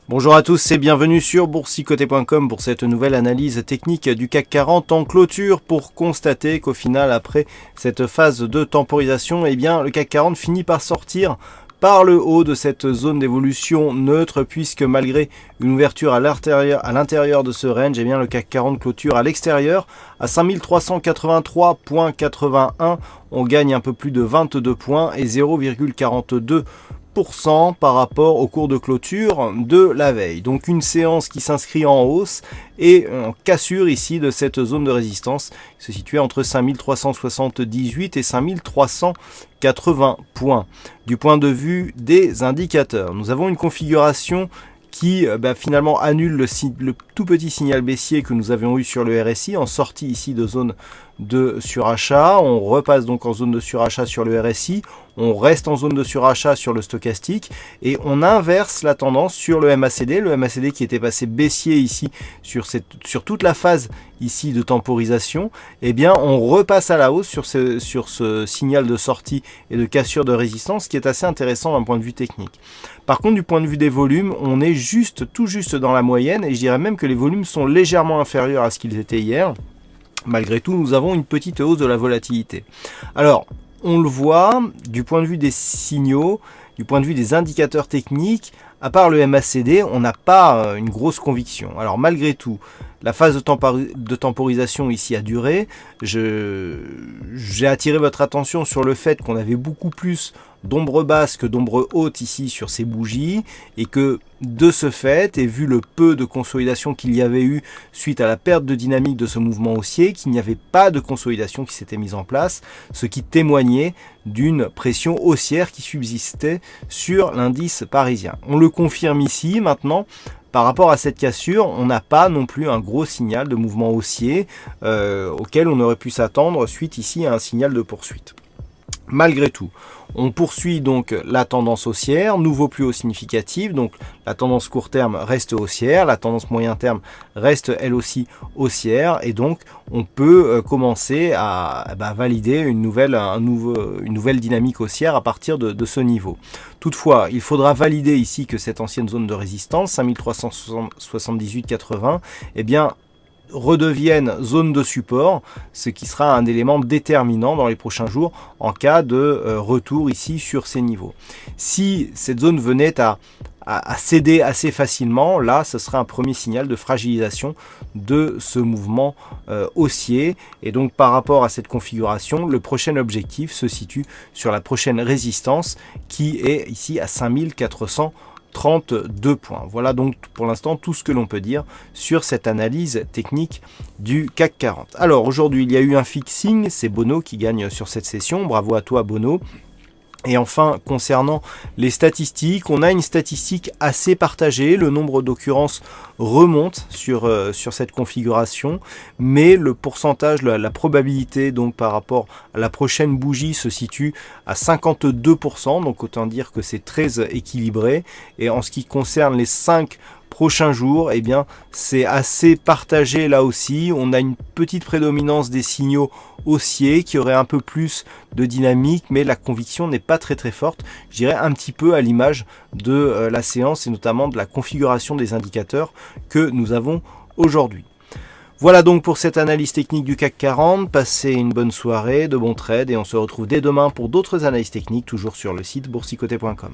Bonjour à tous et bienvenue sur boursicoté.com pour cette nouvelle analyse technique du CAC 40 en clôture pour constater qu'au final, après cette phase de temporisation, eh bien, le CAC 40 finit par sortir par le haut de cette zone d'évolution neutre, puisque malgré une ouverture à l'intérieur de ce range, eh bien, le CAC 40 clôture à l'extérieur à 5383,81. On gagne un peu plus de 22 points et 0,42% par rapport au cours de clôture de la veille. Donc une séance qui s'inscrit en hausse et en cassure ici de cette zone de résistance qui se situait entre 5378 et 5380 points. Du point de vue des indicateurs, nous avons une configuration qui finalement annule le tout petit signal baissier que nous avions eu sur le RSI en sortie ici de zone de surachat. On repasse donc en zone de surachat sur le RSI, on reste en zone de surachat sur le stochastique et on inverse la tendance sur le MACD qui était passé baissier ici sur toute la phase ici de temporisation. Eh bien on repasse à la hausse sur ce signal de sortie et de cassure de résistance, qui est assez intéressant d'un point de vue technique. Par contre, du point de vue des volumes, on est tout juste dans la moyenne, et je dirais même que les volumes sont légèrement inférieurs à ce qu'ils étaient hier. Malgré tout, nous avons une petite hausse de la volatilité. Alors, on le voit, du point de vue des signaux, du point de vue des indicateurs techniques, à part le MACD, on n'a pas une grosse conviction. Alors malgré tout, la phase de temporisation ici a duré. J'ai attiré votre attention sur le fait qu'on avait beaucoup plus d'ombre basse que d'ombre haute ici sur ces bougies, et que de ce fait, et vu le peu de consolidation qu'il y avait eu suite à la perte de dynamique de ce mouvement haussier, qu'il n'y avait pas de consolidation qui s'était mise en place, ce qui témoignait d'une pression haussière qui subsistait sur l'indice parisien. On le confirme ici maintenant. Par rapport à cette cassure, on n'a pas non plus un gros signal de mouvement haussier auquel on aurait pu s'attendre suite ici à un signal de poursuite. Malgré tout, on poursuit donc la tendance haussière, nouveau plus haut significatif, donc la tendance court terme reste haussière, la tendance moyen terme reste elle aussi haussière, et donc on peut commencer à valider une nouvelle dynamique haussière à partir de ce niveau. Toutefois, il faudra valider ici que cette ancienne zone de résistance, 5378,80, eh bien, redevienne zone de support, ce qui sera un élément déterminant dans les prochains jours en cas de retour ici sur ces niveaux. Si cette zone venait à céder assez facilement, là ce sera un premier signal de fragilisation de ce mouvement haussier, et donc par rapport à cette configuration, le prochain objectif se situe sur la prochaine résistance qui est ici à 5432 points. Voilà donc pour l'instant tout ce que l'on peut dire sur cette analyse technique du CAC 40. Alors aujourd'hui il y a eu un fixing, c'est Bono qui gagne sur cette session, bravo à toi Bono. Et enfin, concernant les statistiques, on a une statistique assez partagée. Le nombre d'occurrences remonte sur cette configuration, mais le pourcentage, la probabilité donc par rapport à la prochaine bougie se situe à 52%. Donc autant dire que c'est très équilibré. Et en ce qui concerne les 5 prochains jours, eh bien c'est assez partagé là aussi. On a une petite prédominance des signaux haussiers qui auraient un peu plus de dynamique, mais la conviction n'est pas très forte. Je dirais un petit peu à l'image de la séance et notamment de la configuration des indicateurs que nous avons aujourd'hui. Voilà donc pour cette analyse technique du CAC 40. Passez une bonne soirée, de bons trades, et on se retrouve dès demain pour d'autres analyses techniques, toujours sur le site boursicoté.com.